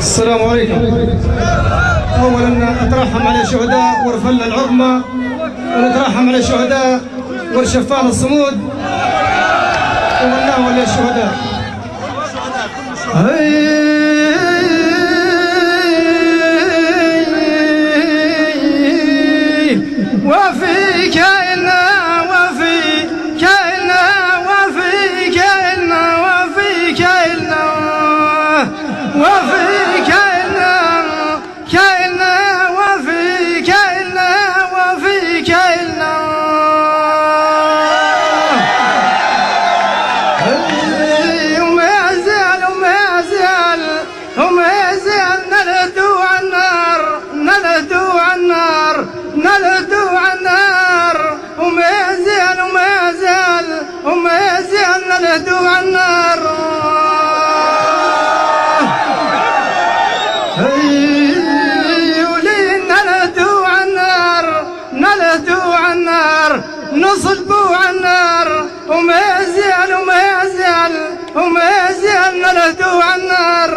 السلام عليكم. اولا اترحم على الشهداء ورفلنا العظمى، ونترحم على الشهداء ورشفان الصمود ومناه للشهداء. وفي كائنا وفي كائنا وفي كائنا وفي كائنا وفي كائنا كائنا وفي كائنا وفي كائنا وما زال نلدو على النار نلدو على النار نلدو على النار وما زال نلدو على النار. ولينا نلدو على النار نلدو على النار نصلبوا على النار وما زال نلدو على النار.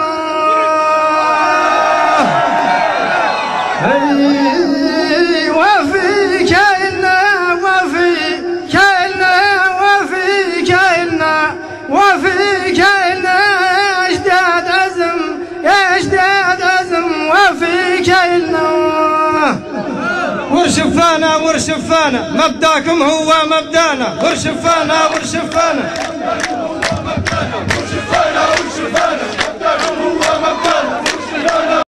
وفي كائنا وفي كائنا وفي كائنا وفي كائنا اشداد عزم يا اشداد عزم وفي كائنا. ورشفانا ورشفانا مبداكم هو مبدانا، ورشفانا ورشفانا ورشفانا ورشفانا مبداكم هو مبدانا.